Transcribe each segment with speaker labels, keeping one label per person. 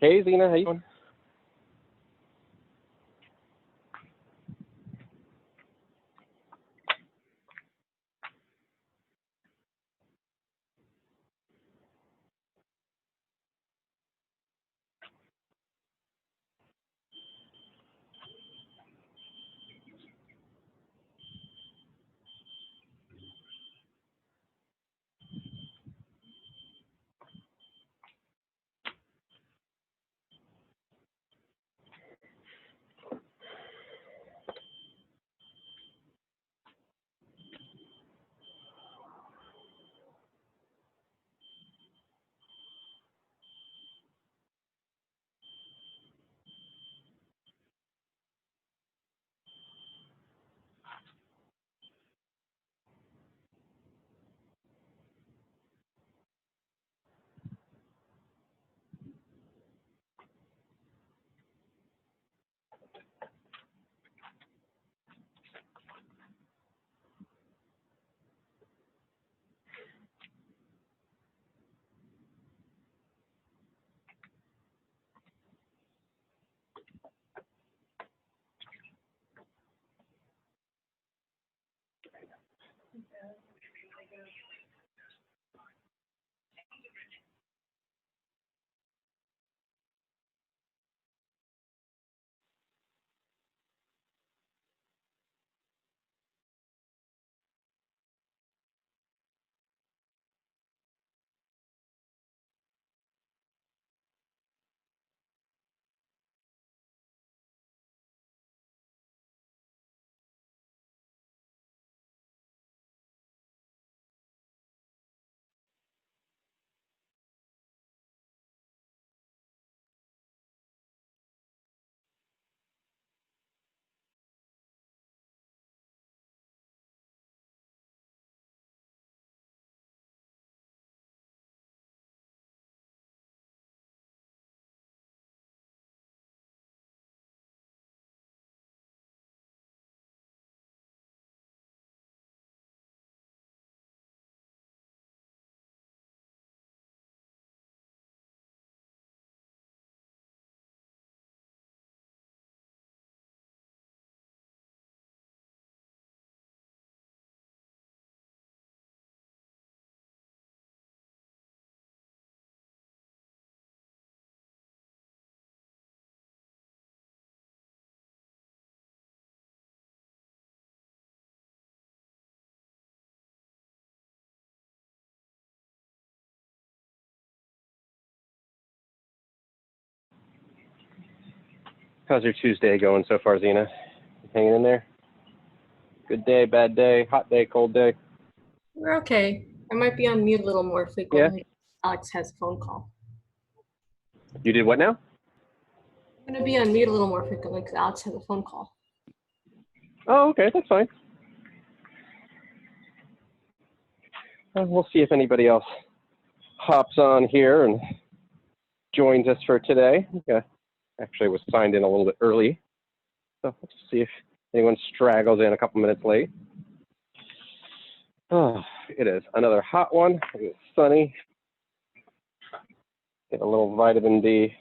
Speaker 1: Hey, Zena, how you doing? How's your Tuesday going so far, Zena? Hanging in there? Good day, bad day, hot day, cold day?
Speaker 2: We're okay. I might be on mute a little more frequently. Alex has a phone call.
Speaker 1: You did what now?
Speaker 2: I'm going to be on mute a little more frequently because Alex has a phone call.
Speaker 1: Oh, okay, that's fine. We'll see if anybody else hops on here and joins us for today. Actually was signed in a little bit early, so let's see if anyone straggles in a couple minutes late. Oh, it is another hot one. It's sunny. Get a little vitamin D.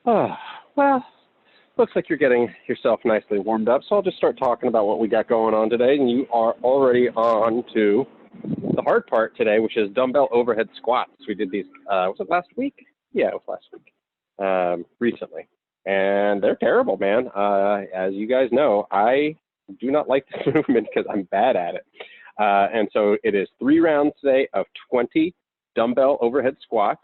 Speaker 1: Well, looks like you're getting yourself nicely warmed up, so I'll just start talking about what we got going on today, and you are already on to the hard part today, which is dumbbell overhead squats. We did these, was it last week? Yeah, it was last week, recently, and they're terrible, man. As you guys know, I do not like this movement because I'm bad at it, and so it is 3 rounds today of 20 dumbbell overhead squats,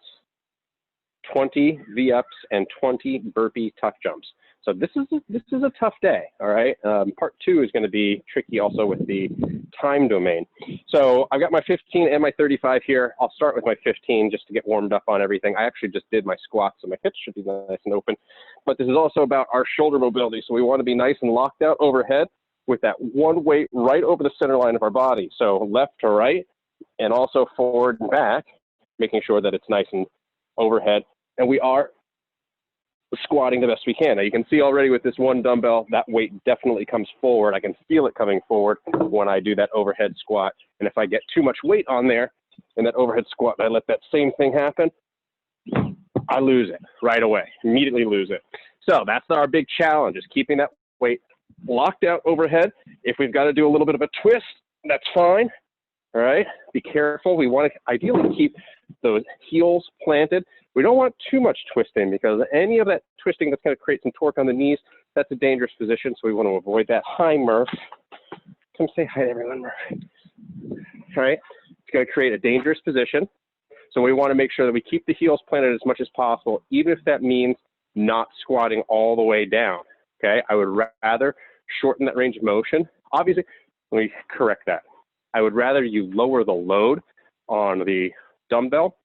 Speaker 1: 20 V-ups, and 20 burpee tuck jumps. So this is a tough day, all right? Part 2 is going to be tricky also with the time domain. So I've got my 15 and my 35 here. I'll start with my 15 just to get warmed up on everything. I actually just did my squats, so my hips should be nice and open. But this is also about our shoulder mobility. So we want to be nice and locked out overhead with that one weight right over the center line of our body. So left to right and also forward and back, making sure that it's nice and overhead. And we are squatting the best we can. Now you can see already with this one dumbbell, that weight definitely comes forward. I can feel it coming forward when I do that overhead squat. And if I get too much weight on there in that overhead squat and I let that same thing happen, I lose it right away, immediately lose it. So that's our big challenge, is keeping that weight locked out overhead. If we've got to do a little bit of a twist, that's fine. All right, be careful. We want to ideally keep those heels planted. We don't want too much twisting, because any of that twisting that's going to create some torque on the knees, that's a dangerous position, so we want to avoid that. Hi, Murph. Come say hi to everyone, Murph. All right, it's going to create a dangerous position, so we want to make sure that we keep the heels planted as much as possible, even if that means not squatting all the way down, okay? I would rather shorten that range of motion. Obviously, let me correct that. I would rather you lower the load on the dumbbell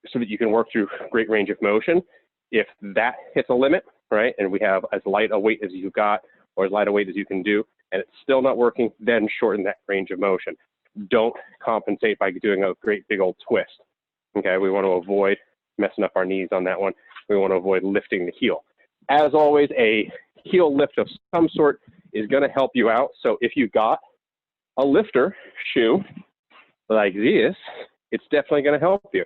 Speaker 1: so that you can work through great range of motion. If that hits a limit, right, and we have as light a weight as you've got or as light a weight as you can do, and it's still not working, then shorten that range of motion. Don't compensate by doing a great big old twist, okay? We want to avoid messing up our knees on that one. We want to avoid lifting the heel. As always, a heel lift of some sort is going to help you out. So if you got a lifter shoe like this, it's definitely going to help you.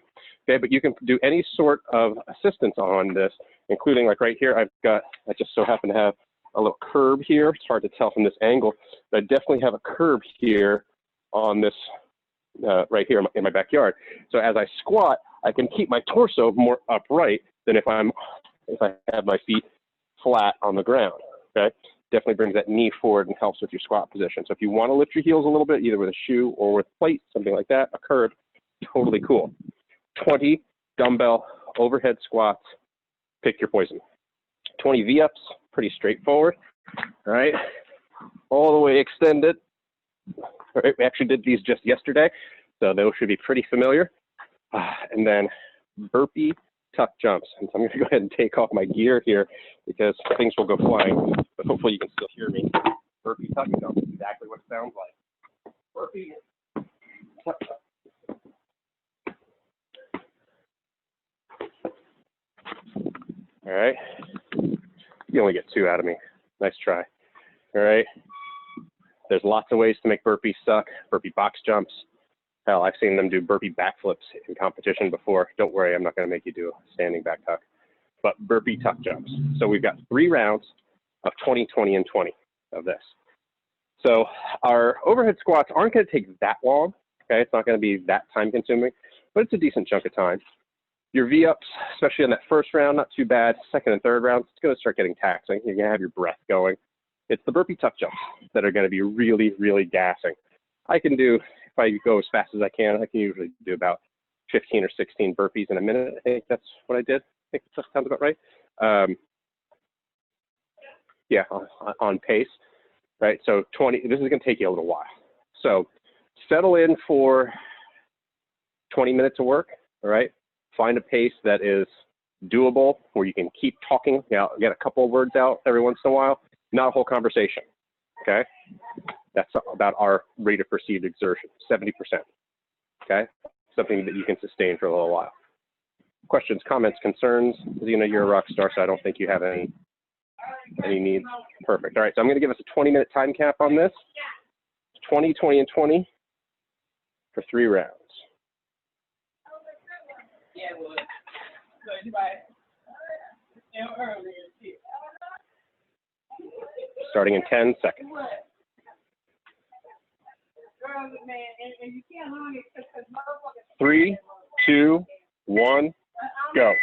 Speaker 1: Okay, but you can do any sort of assistance on this, including like right here, I just so happen to have a little curb here. It's hard to tell from this angle, but I definitely have a curb here on this, right here in my backyard. So as I squat, I can keep my torso more upright than if I have my feet flat on the ground, okay? Definitely brings that knee forward and helps with your squat position. So if you want to lift your heels a little bit, either with a shoe or with plate, something like that, a curb, totally cool. 20 dumbbell overhead squats, pick your poison. 20 V-ups, pretty straightforward, all right? All the way extended. All right, we actually did these just yesterday, so those should be pretty familiar. And then burpee tuck jumps. And so I'm going to go ahead and take off my gear here because things will go flying, but hopefully you can still hear me. Burpee tuck jumps, exactly what it sounds like. Burpee tuck jump. All right. You only get 2 out of me. Nice try. All right. There's lots of ways to make burpees suck. Burpee box jumps. Hell, I've seen them do burpee backflips in competition before. Don't worry, I'm not going to make you do a standing back tuck. But burpee tuck jumps. So we've got 3 rounds of 20, 20, and 20 of this. So our overhead squats aren't going to take that long. Okay, it's not going to be that time consuming, but it's a decent chunk of time. Your V-ups, especially in that first round, not too bad. Second and third rounds, it's going to start getting taxing. You're going to have your breath going. It's the burpee tuck jumps that are going to be really, really gassing. I can do, if I go as fast as I can usually do about 15 or 16 burpees in a minute. I think that's what I did. I think that sounds about right. Yeah, on pace, right? So 20, this is going to take you a little while. So settle in for 20 minutes of work, all right? Find a pace that is doable, where you can keep talking, get a couple of words out every once in a while, not a whole conversation, okay? That's about our rate of perceived exertion, 70%, okay? Something that you can sustain for a little while. Questions, comments, concerns? Zena, you're a rock star, so I don't think you have any needs. Perfect. All right, so I'm going to give us a 20-minute time cap on this. 20, 20, and 20 for 3 rounds. Starting in 10 seconds. 3, 2, 1, go.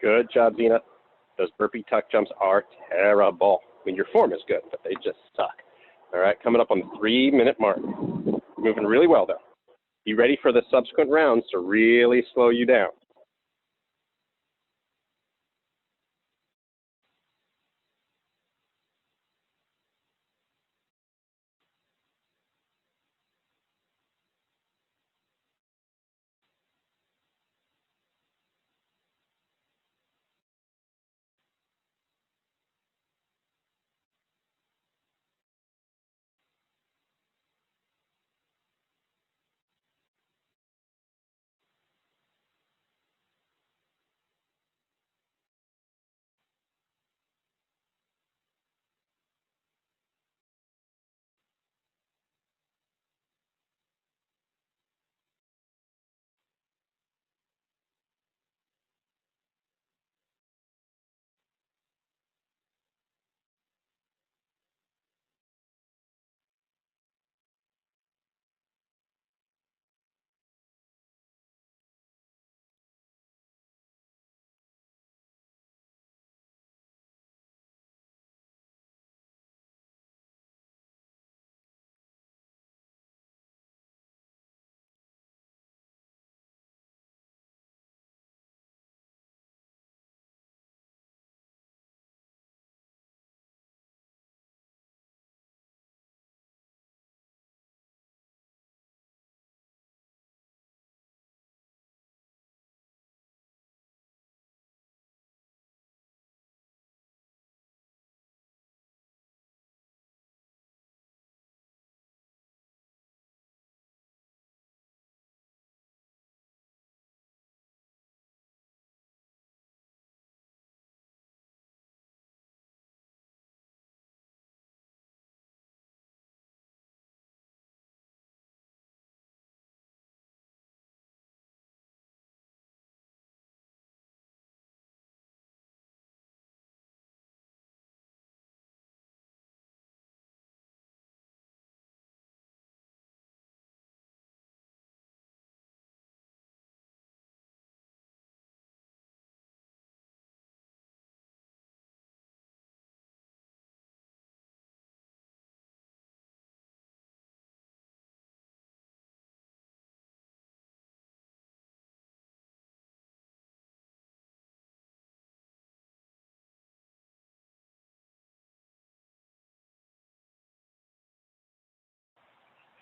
Speaker 1: Good job, Zena. Those burpee tuck jumps are terrible. I mean, your form is good, but they just suck. All right, coming up on the 3-minute mark. Moving really well, though. Be ready for the subsequent rounds to really slow you down.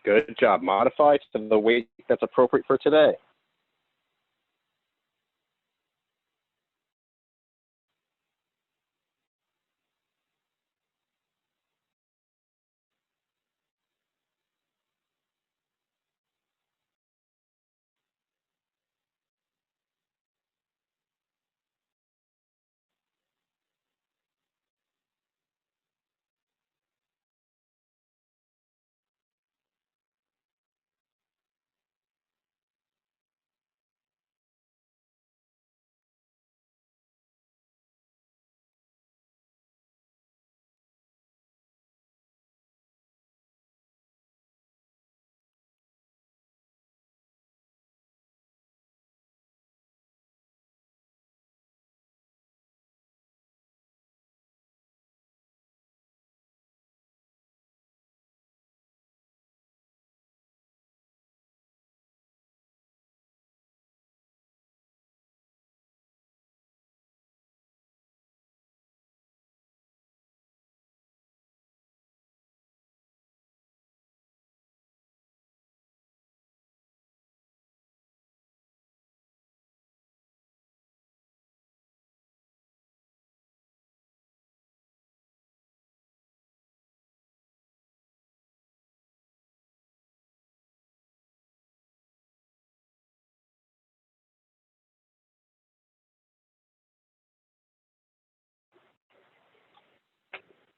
Speaker 1: Good job. Modify to the weight that's appropriate for today.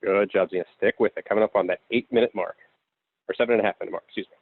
Speaker 1: Good job, Zena. Stick with it. Coming up on that 8-minute mark, or 7.5-minute mark, excuse me.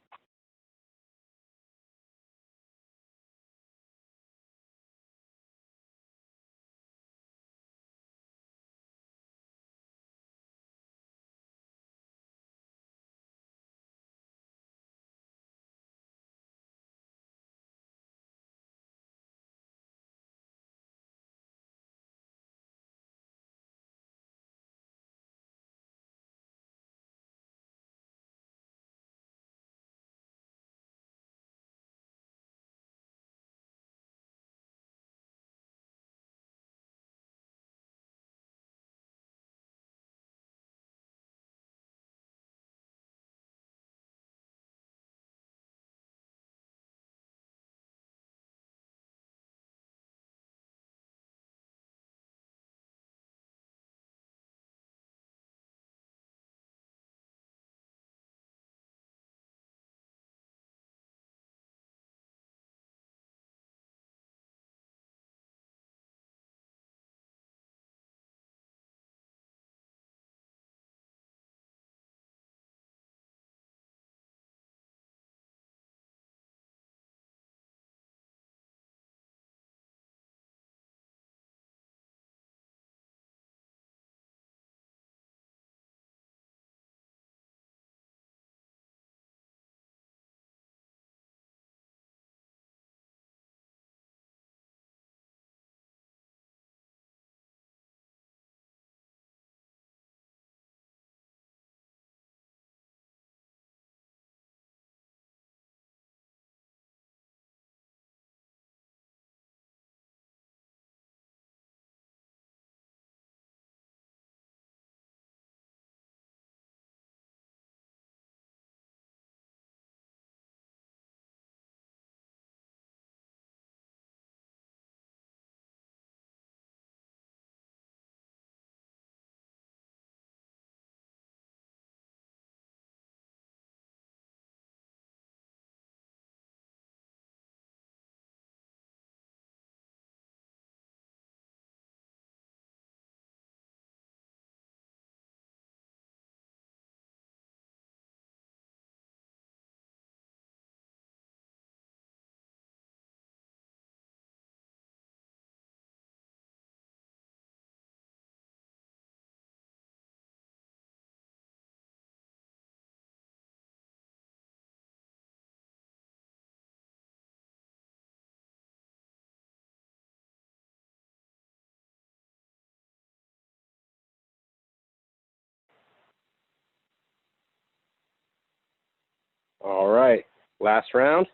Speaker 1: All right, last round,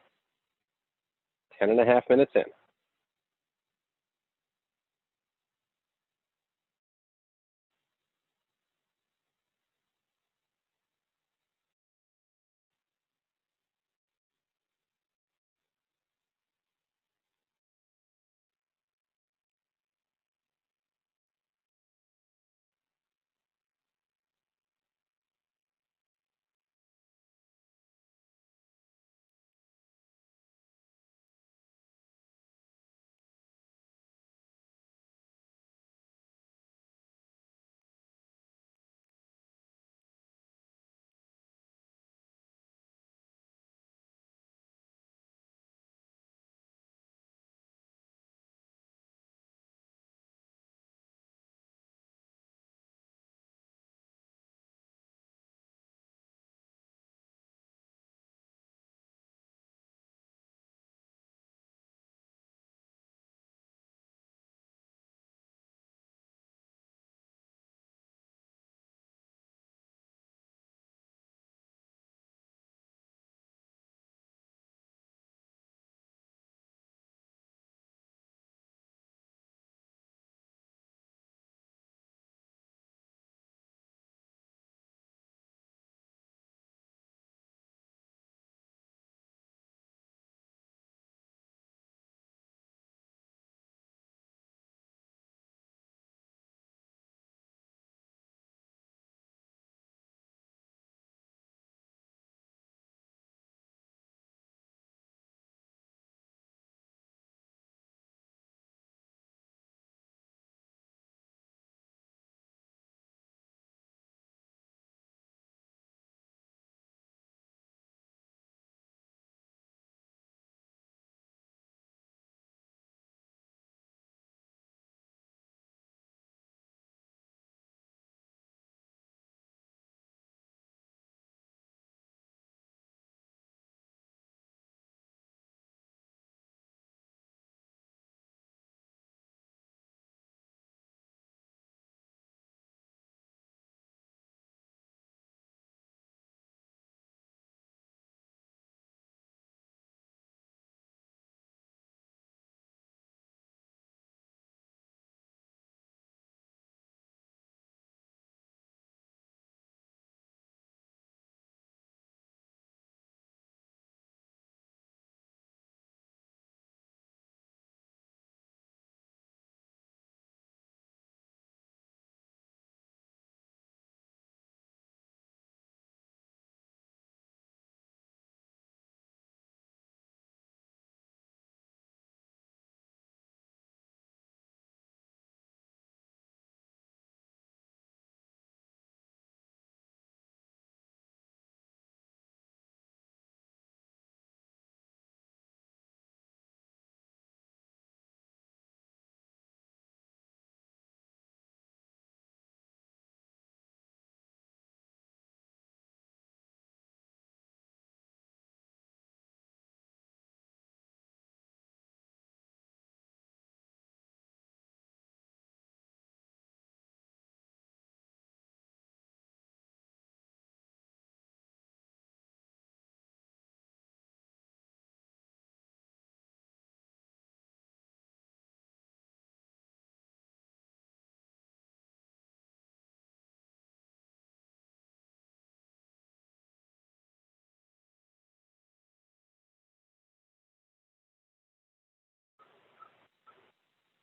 Speaker 1: 10.5 minutes in.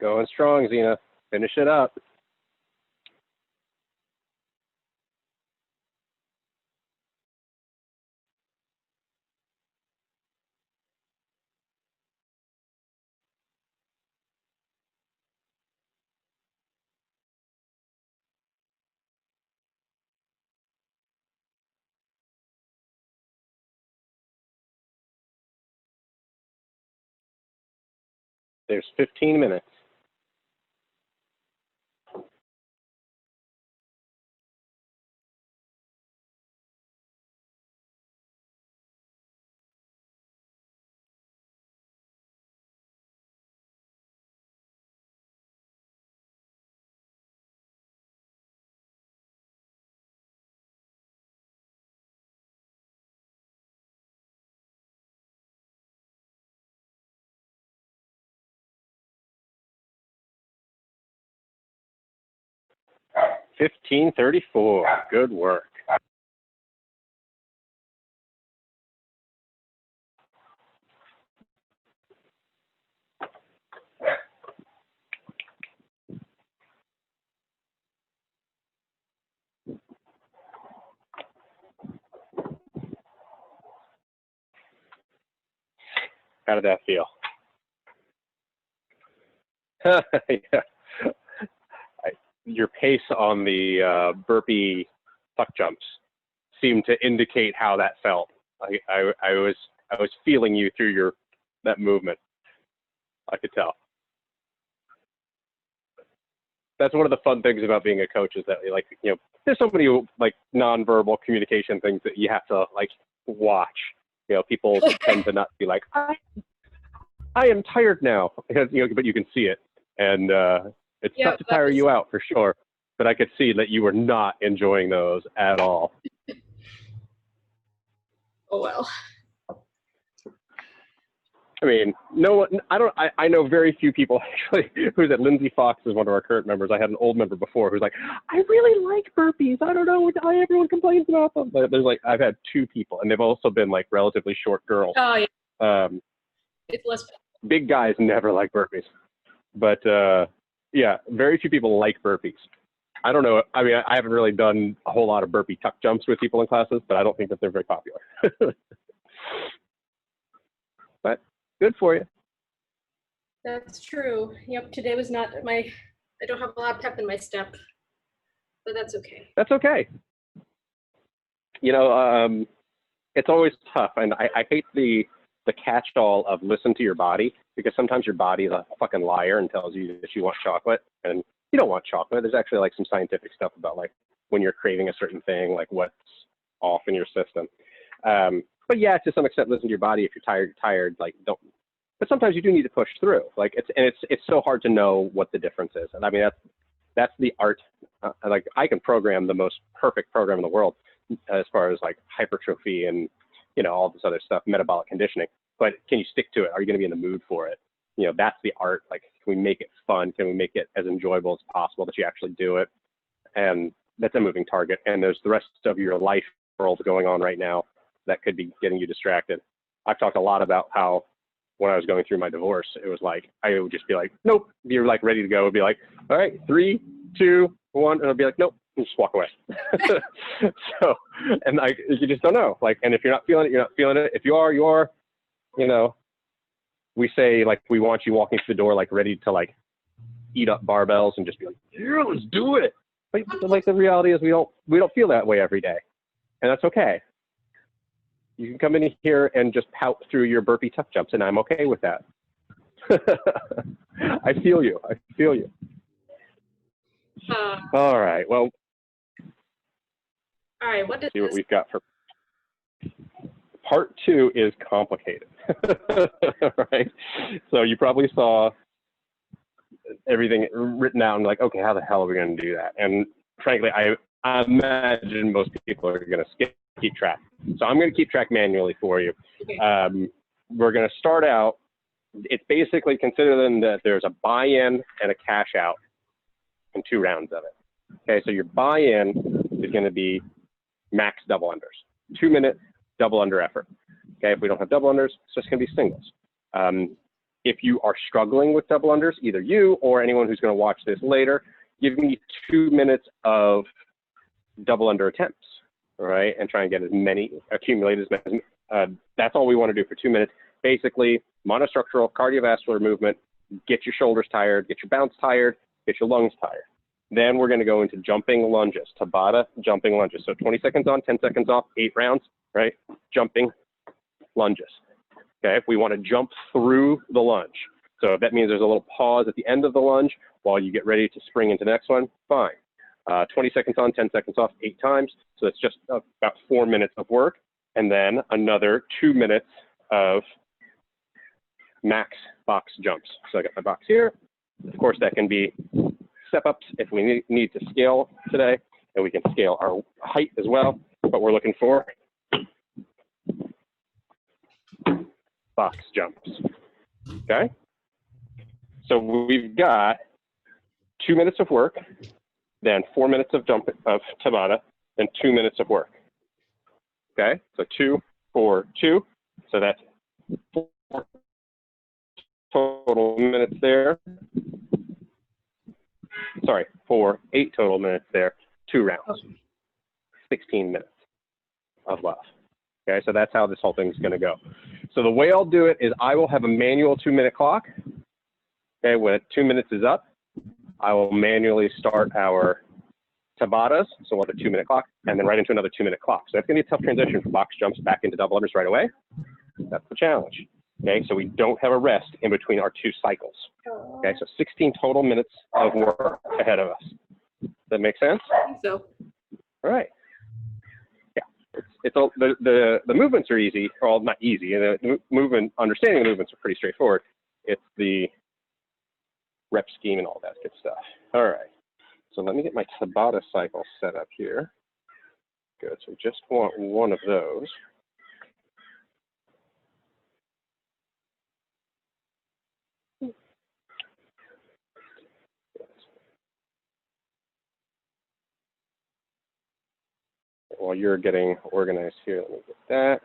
Speaker 1: Going strong, Zena. Finish it up. There's 15 minutes. $15.34. Good work. How did that feel? Yeah. Your pace on the burpee tuck jumps seemed to indicate how that felt. I was feeling you through that movement. I could tell. That's one of the fun things about being a coach is that, like, you know, there's so many like nonverbal communication things that you have to like watch. You know, people tend to not be like, I am tired now, because, you know, but you can see it, and it's tough to tire you out for sure. But I could see that you were not enjoying those at all.
Speaker 2: Oh well.
Speaker 1: I mean, no one. I know very few people actually. Who's at Lindsay Fox is one of our current members. I had an old member before who's like, I really like burpees. I don't know why everyone complains about them. But there's like, I've had 2 people, and they've also been like relatively short girls.
Speaker 2: Oh yeah. It's less.
Speaker 1: Big guys never like burpees, but yeah, very few people like burpees. I don't know. I mean, I haven't really done a whole lot of burpee tuck jumps with people in classes, but I don't think that they're very popular. But good for you.
Speaker 2: That's true. Yep, today was not I don't have a lot of pep in my step, but that's okay.
Speaker 1: That's okay. You know, it's always tough, and I hate the catch-all of listen to your body, because sometimes your body is a fucking liar and tells you that you want chocolate, and you don't want chocolate. There's actually like some scientific stuff about like when you're craving a certain thing, like what's off in your system. But yeah, to some extent, listen to your body. If you're tired, you're tired. Like, don't. But sometimes you do need to push through. Like it's so hard to know what the difference is. And I mean, that's the art. Like, I can program the most perfect program in the world as far as like hypertrophy and, you know, all this other stuff, metabolic conditioning. But can you stick to it? Are you going to be in the mood for it? You know, that's the art. Like, can we make it fun? Can we make it as enjoyable as possible that you actually do it? And that's a moving target. And there's the rest of your life world going on right now that could be getting you distracted. I've talked a lot about how when I was going through my divorce, it was like, I would just be like, nope. You're like ready to go. It'd be like, all right, 3, 2, 1. And I'd be like, nope, and just walk away. So, and like, you just don't know. Like, and if you're not feeling it, you're not feeling it. If you are, you are. You know, we say like, we want you walking through the door, like ready to like eat up barbells and just be like, yeah, let's do it. But like, the reality is we don't feel that way every day, and that's okay. You can come in here and just pout through your burpee tuck jumps, and I'm okay with that. I feel you. I feel you. All right. Well.
Speaker 2: All right. What
Speaker 1: see what we've got for part 2 is complicated. Right. So you probably saw everything written out and like, okay, how the hell are we going to do that? And frankly, I imagine most people are going to keep track. So I'm going to keep track manually for you.
Speaker 2: Okay.
Speaker 1: We're going to start out. It's basically consider them that there's a buy-in and a cash out in 2 rounds of it. Okay, so your buy-in is going to be max double unders, 2-minute double under effort. Okay, if we don't have double unders, it's just going to be singles. if you are struggling with double unders, either you or anyone who's going to watch this later, give me 2 minutes of double under attempts, all right? And try and get as many, accumulate as many. That's all we want to do for 2 minutes. Basically, monostructural cardiovascular movement, get your shoulders tired, get your bounce tired, get your lungs tired. Then we're going to go into jumping lunges, Tabata jumping lunges. So 20 seconds on, 10 seconds off, 8 rounds, right? Jumping lunges. Okay, we want to jump through the lunge. So if that means there's a little pause at the end of the lunge while you get ready to spring into the next one, fine. 20 seconds on, 10 seconds off, 8 times. So that's just about 4 minutes of work. And then another 2 minutes of max box jumps. So I got my box here. Of course, that can be step-ups if we need to scale today, and we can scale our height as well, but we're looking for box jumps, okay? So we've got 2 minutes of work, then 4 minutes of Tabata, then 2 minutes of work, okay? So 2, 4, 2, so that's 4 total minutes there. Sorry, 4, 8 total minutes there, 2 rounds, 16 minutes of left. Okay, so that's how this whole thing's going to go. So the way I'll do it is I will have a manual 2-minute clock. Okay, when 2 minutes is up, I will manually start our Tabatas, so we'll have a 2-minute clock, and then right into another 2-minute clock. So that's going to be a tough transition for box jumps back into double unders right away. That's the challenge. Okay, so we don't have a rest in between our 2 cycles. Okay, so 16 total minutes of work ahead of us. Does that make sense?
Speaker 2: I think so.
Speaker 1: All right. Yeah, the movements are easy, or not easy. The movement, understanding the movements are pretty straightforward. It's the rep scheme and all that good stuff. All right. So let me get my Tabata cycle set up here. Good. So we just want one of those. While you're getting organized here, let me get that.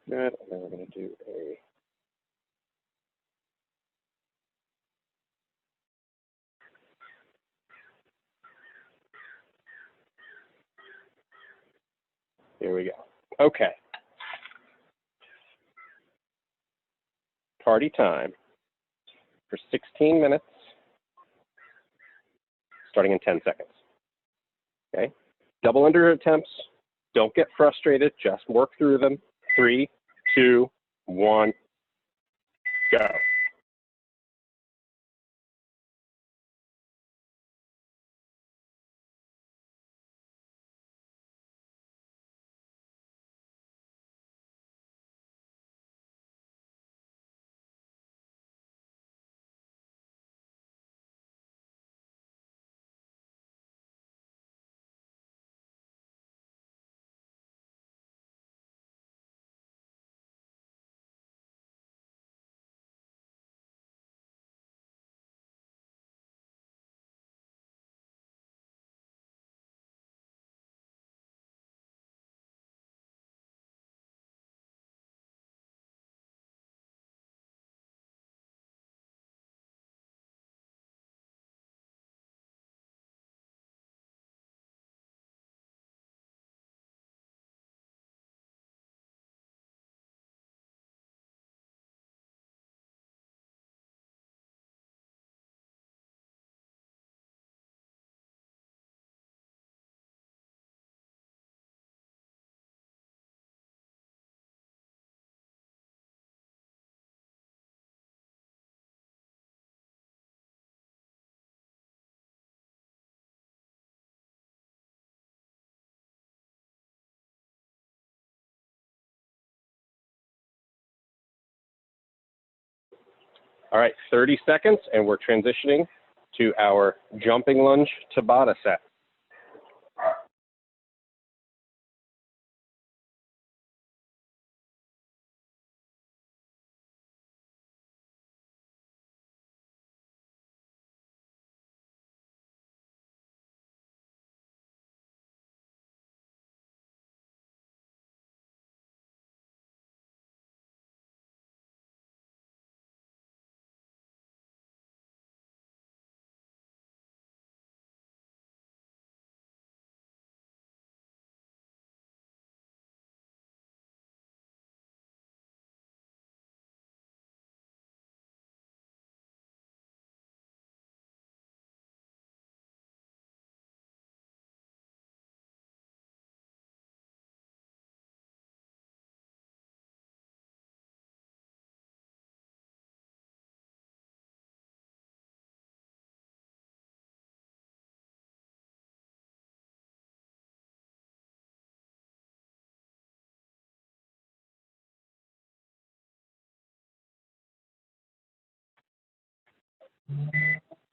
Speaker 1: Good. And then we're going to do a here we go. Okay. Party time for 16 minutes, starting in 10 seconds. Okay. Double under attempts. Don't get frustrated. Just work through them. 3, 2, 1, go. All right, 30 seconds, and we're transitioning to our jumping lunge Tabata set.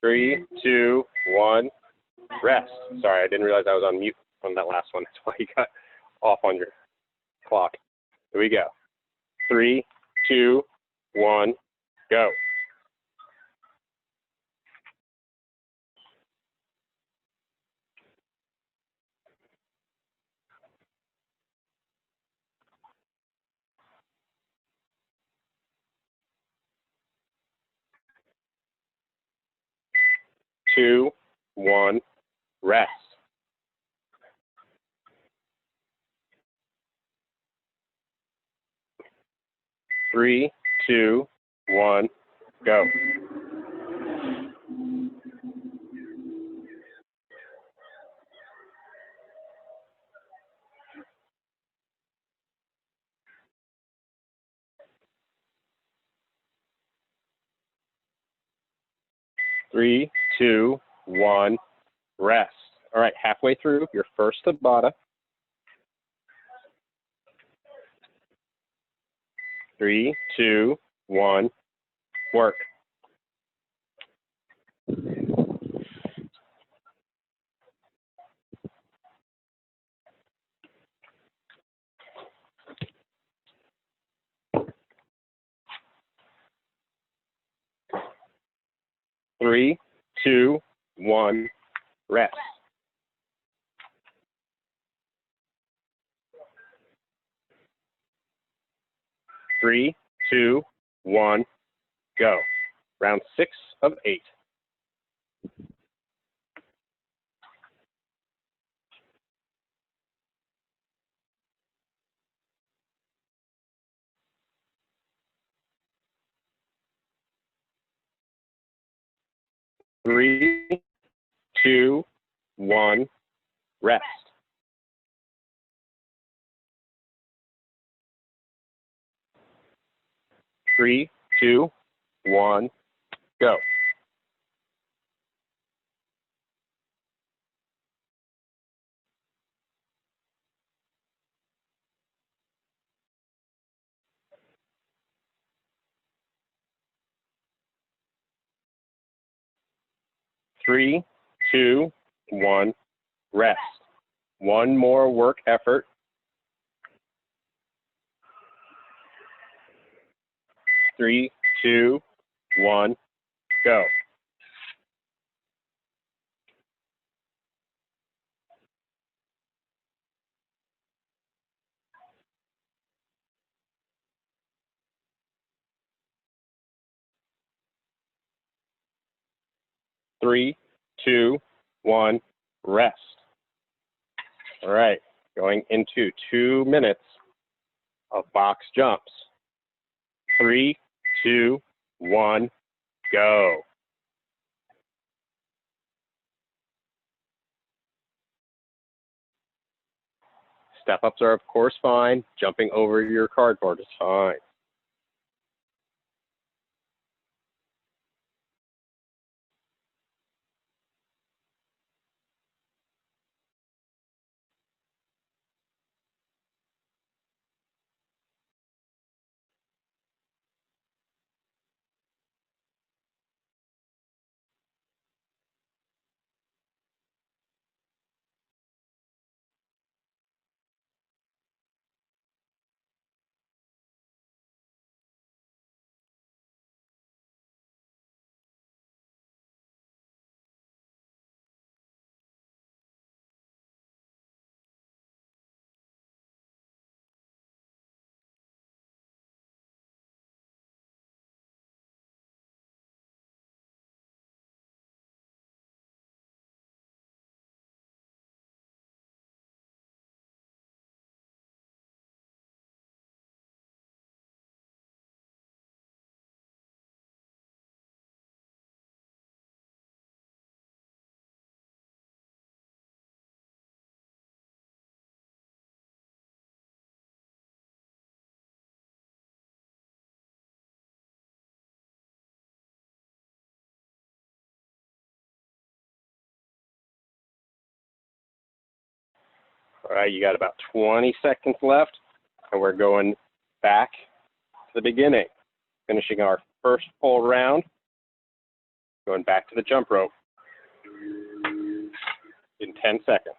Speaker 1: 3, 2, 1, rest. Sorry, I didn't realize I was on mute on that last one. That's why you got off on your clock. Here we go. 3, 2, 1, go. 2, 1, rest. 3, 2, 1, go. 3, 2, 1, rest. All right, halfway through your first Tabata. 3, 2, 1, work. 3, 2, 1, rest. 3, 2, 1, go. Round 6 of 8. 3, 2, 1, rest. 3, 2, 1, go. 3, 2, 1, rest. One more work effort. 3, 2, 1, go. 3, 2, 1, rest. All right, going into 2 minutes of box jumps. 3, 2, 1, go. Step-ups are, of course, fine. Jumping over your cardboard is fine. All right, you got about 20 seconds left, and we're going back to the beginning, finishing our first full round. Going back to the jump rope in 10 seconds.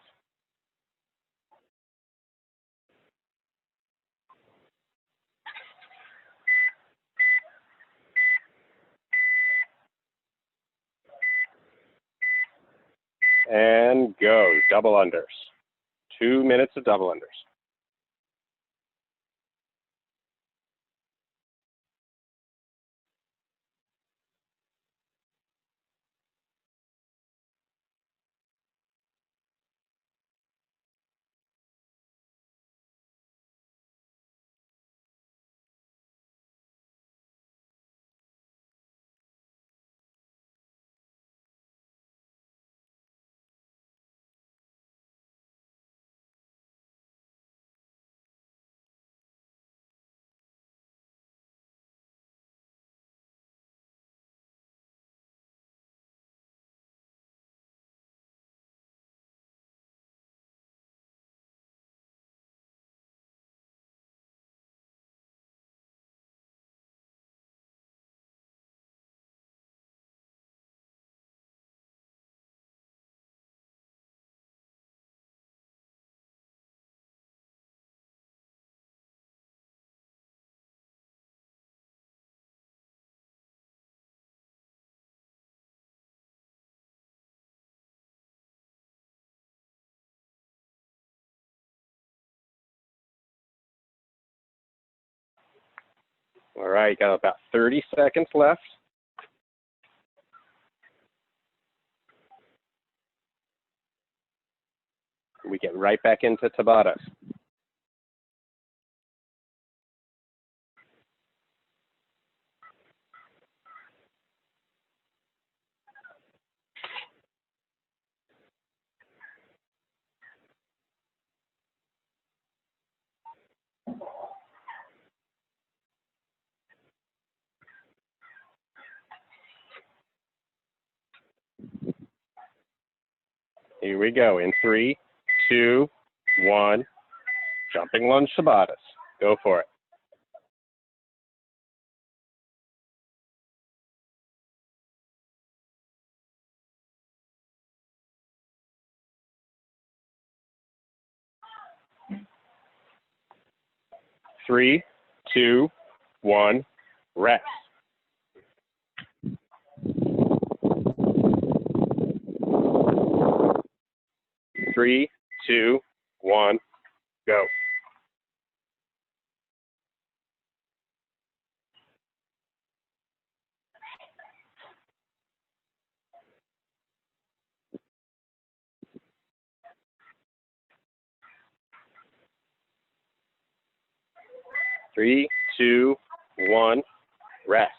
Speaker 1: And go, double unders. 2 minutes of double unders. All right, got about 30 seconds left. We get right back into Tabata. Here we go in 3, 2, 1. Jumping lunge Tabatas. Go for it. Three, two, one, rest. 3, 2, 1, go. 3, 2, 1, rest.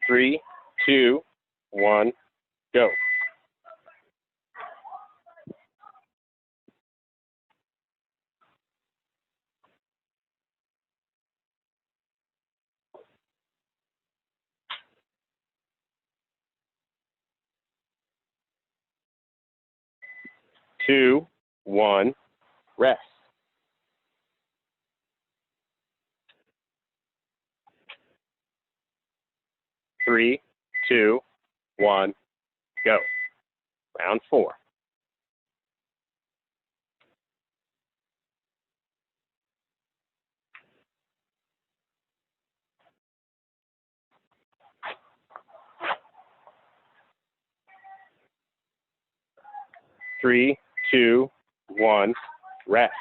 Speaker 1: 3, 2, 1, go. 2, 1, rest. 3, 2, 1, go. Round 4. 3, 2, 1, rest.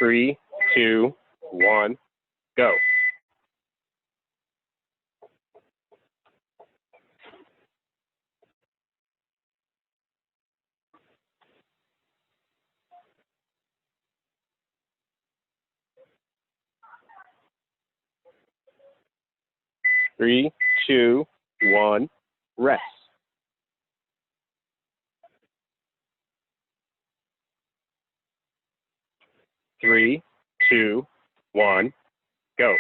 Speaker 1: 3, 2, 1, go. 3, 2, 1, rest. 3, 2, 1, go.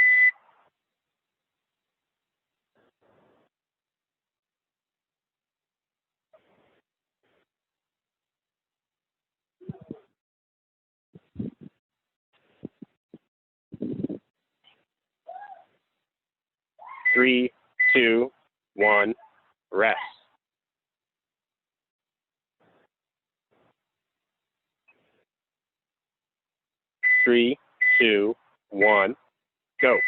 Speaker 1: 3, 2, 1, rest. Three, 2, 1, go.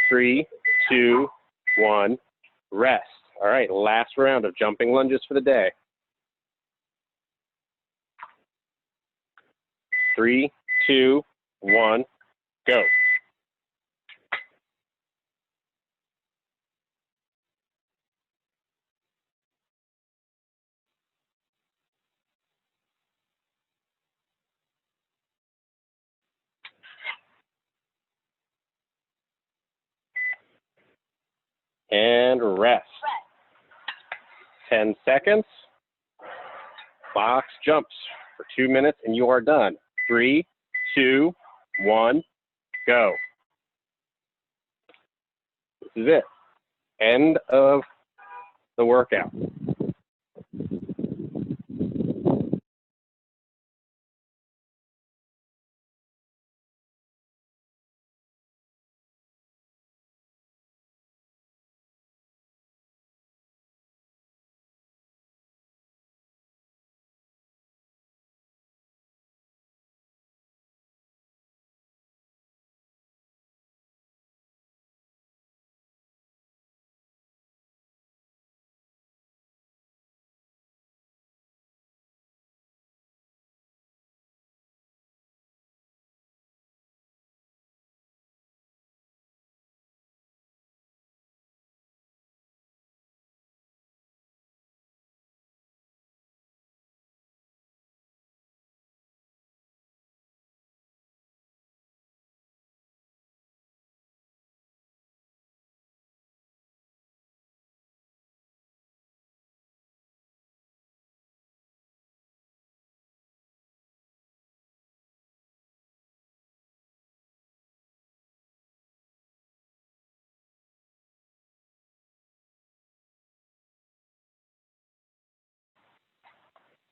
Speaker 1: Three, 2, 1, rest. All right, last round of jumping lunges for the day. 3, 2, 1, go. And rest. 10 seconds. Box jumps for 2 minutes and you are done. 3, 2, 1, go. This is it. End of the workout.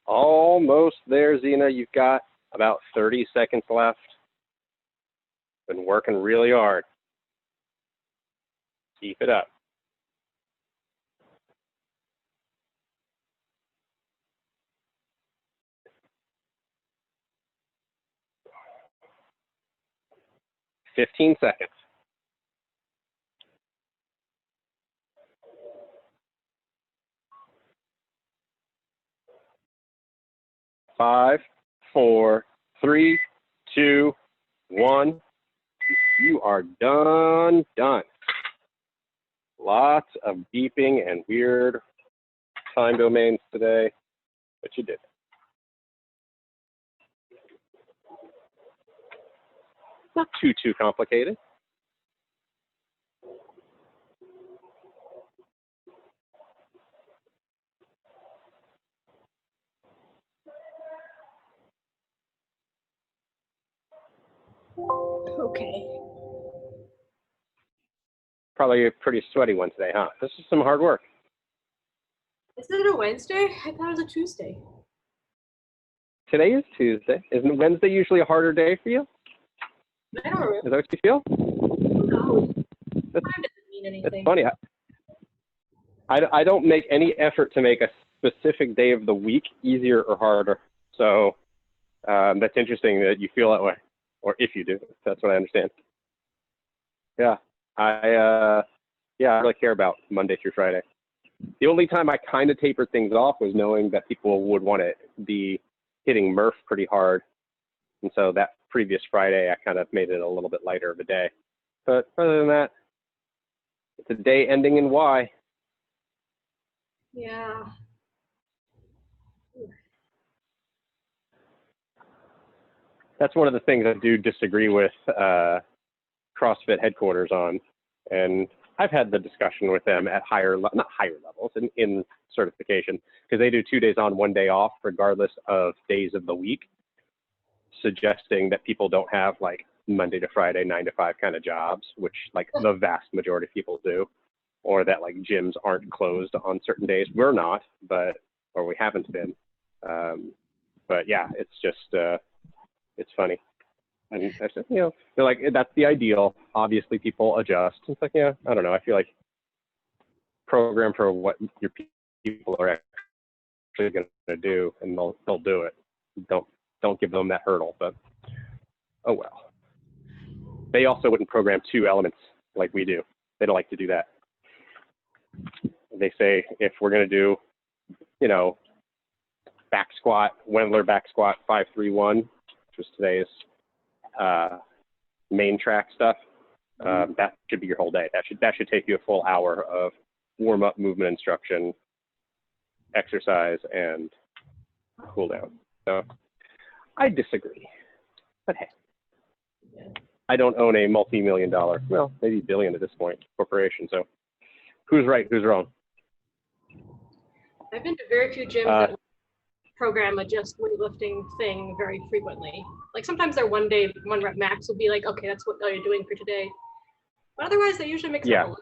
Speaker 1: Almost there, Zena. You've got about 30 seconds left. Been working really hard. Keep it up. Fifteen seconds. 5, 4, 3, 2, 1. You are done. Lots of beeping and weird time domains today, but you did. Not too complicated.
Speaker 2: Okay.
Speaker 1: Probably a pretty sweaty one today, huh? This is some hard work.
Speaker 2: Is it a Wednesday? I thought it was a Tuesday.
Speaker 1: Today is Tuesday. Isn't Wednesday usually a harder day for you?
Speaker 2: I don't remember.
Speaker 1: Is that what you feel?
Speaker 2: No. Time
Speaker 1: That's,
Speaker 2: doesn't mean anything.
Speaker 1: it's funny. I don't make any effort to make a specific day of the week easier or harder. So that's interesting that you feel that way, or if you do. That's what I understand. Yeah, I really care about Monday through Friday. The only time I kind of tapered things off was knowing that people would want to be hitting Murph pretty hard. And so that previous Friday, I kind of made it a little bit lighter of a day. But other than that, it's a day ending in Y.
Speaker 2: Yeah.
Speaker 1: That's one of the things I do disagree with CrossFit headquarters on. And I've had the discussion with them at not higher levels in certification, because they do 2 days on, 1 day off, regardless of days of the week, suggesting that people don't have like Monday to Friday, 9 to 5 kind of jobs, which like the vast majority of people do, or that like gyms aren't closed on certain days. We're not, or we haven't been. But yeah, it's just, it's funny. And I said, you know, they're like, that's the ideal. Obviously people adjust. It's like, yeah, I don't know. I feel like program for what your people are actually going to do, and they'll do it. Don't give them that hurdle, but oh well. They also wouldn't program 2 elements like we do. They don't like to do that. They say if we're going to do, you know, back squat, Wendler back squat 5-3-1, which was today's main track stuff, that should be your whole day. That should take you a full hour of warm up, movement instruction, exercise, and cool down. So I disagree, but hey, I don't own a multi-million-dollar, well, maybe billion at this point, corporation. So who's right, who's wrong?
Speaker 2: I've been to very few gyms that program a just weightlifting thing very frequently. Like sometimes their 1 day, 1 rep max will be like, okay, that's what you're doing for today. But otherwise, they usually mix up a lot.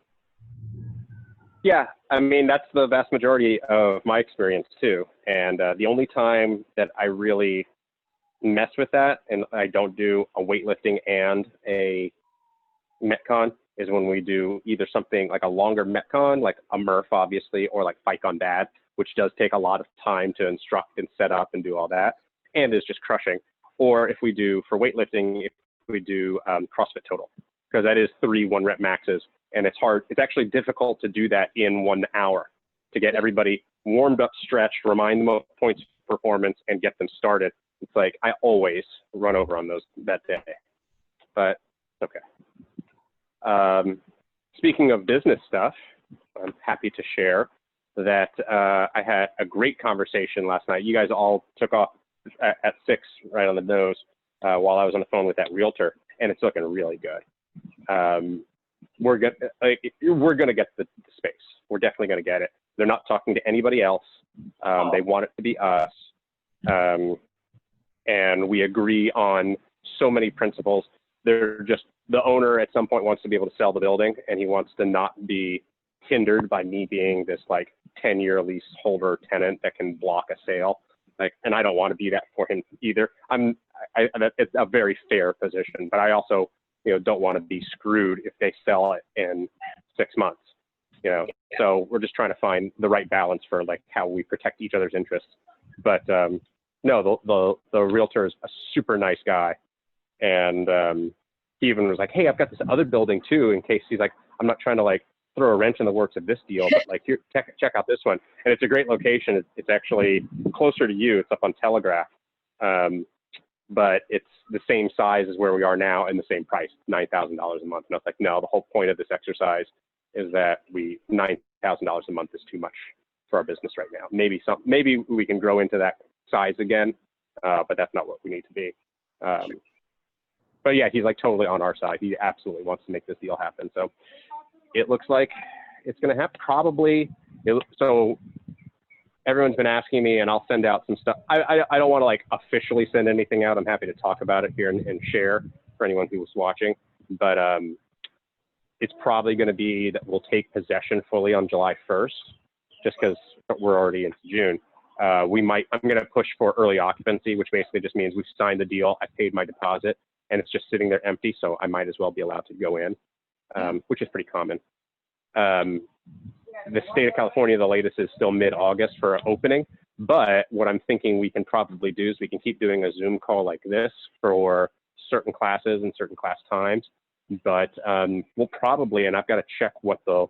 Speaker 1: Yeah, I mean, that's the vast majority of my experience too. And the only time that I really mess with that, and I don't do a weightlifting and a Metcon, is when we do either something like a longer Metcon, like a Murph, obviously, or like Fight on Bad, which does take a lot of time to instruct and set up and do all that, and is just crushing. Or if we do, for weightlifting, if we do CrossFit Total, because that is 3 1 rep maxes. And it's hard, it's actually difficult to do that in 1 hour, to get everybody warmed up, stretched, remind them of points of performance, and get them started. It's like, I always run over on that day, but okay. Speaking of business stuff, I'm happy to share that I had a great conversation last night. You guys all took off at 6 right on the nose while I was on the phone with that realtor, and it's looking really good. We're gonna get the space. We're definitely gonna get it. They're not talking to anybody else. They want it to be us, and we agree on so many principles. They're just, the owner at some point wants to be able to sell the building, and he wants to not be hindered by me being this like 10-year leaseholder tenant that can block a sale. Like, and I don't want to be that for him either. It's a very fair position, but I also, you know, don't want to be screwed if they sell it in 6 months, you know. So we're just trying to find the right balance for like how we protect each other's interests. But no, the realtor is a super nice guy, and he even was like, hey, I've got this other building too, in case. He's like, I'm not trying to like throw a wrench in the works of this deal, but like, here, check out this one. And it's a great location. It's actually closer to you. It's up on Telegraph. But it's the same size as where we are now and the same price, $9,000 a month. And I was like, no, the whole point of this exercise is that $9,000 a month is too much for our business right now. Maybe we can grow into that size again, but that's not what we need to be. But yeah, he's like totally on our side. He absolutely wants to make this deal happen. So it looks like it's going to happen probably. So everyone's been asking me, and I'll send out some stuff. I don't want to like officially send anything out. I'm happy to talk about it here and share for anyone who was watching. But it's probably going to be that we'll take possession fully on July 1st, just because we're already into June. I'm going to push for early occupancy, which basically just means we've signed the deal. I paid my deposit, and it's just sitting there empty. So I might as well be allowed to go in, which is pretty common. The state of California, the latest is still mid-August for opening. But what I'm thinking we can probably do is we can keep doing a Zoom call like this for certain classes and certain class times. But we'll probably, and I've got to check what the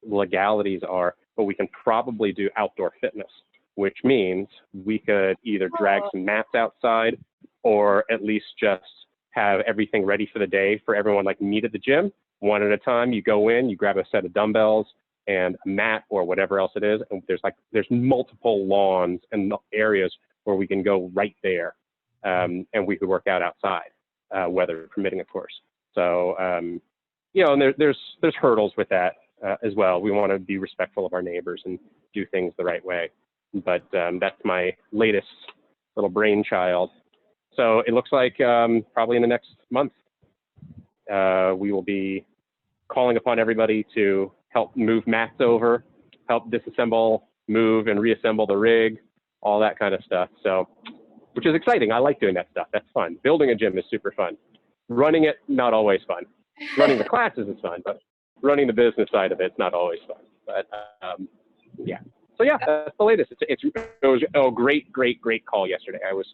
Speaker 1: legalities are, but we can probably do outdoor fitness, which means we could either drag some mats outside or at least just have everything ready for the day for everyone, like meet at the gym, one at a time. You go in, you grab a set of dumbbells and a mat or whatever else it is. And there's multiple lawns and areas where we can go right there. And we could work out outside, weather permitting, of course. So, you know, and there's hurdles with that as well. We want to be respectful of our neighbors and do things the right way. But that's my latest little brainchild. So it looks like probably in the next month, We will be calling upon everybody to help move mats over, help disassemble, move, and reassemble the rig, all that kind of stuff. So, which is exciting. I like doing that stuff. That's fun. Building a gym is super fun. Running it, not always fun. Running the classes is fun, but running the business side of it's not always fun. But yeah. So yeah, that's the latest. It was a great call yesterday. I was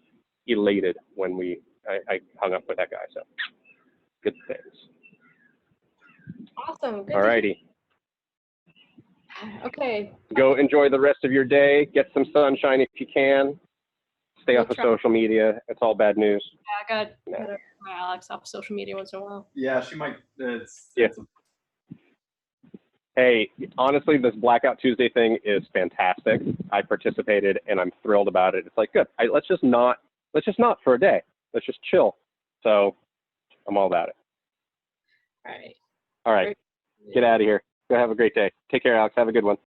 Speaker 1: elated when I hung up with that guy. So good things.
Speaker 2: Awesome. Good
Speaker 1: All righty.
Speaker 2: Okay.
Speaker 1: Go enjoy the rest of your day. Get some sunshine if you can. Stay off of social media. It's all bad news.
Speaker 2: Yeah, I got my Alex off social media once in a while.
Speaker 3: Yeah, she might.
Speaker 1: Yeah. Hey, honestly, this Blackout Tuesday thing is fantastic. I participated and I'm thrilled about it. It's like, good. Let's just not for a day. Let's just chill. So I'm all about it.
Speaker 2: All right.
Speaker 1: All right. Get out of here. Go have a great day. Take care, Alex. Have a good one.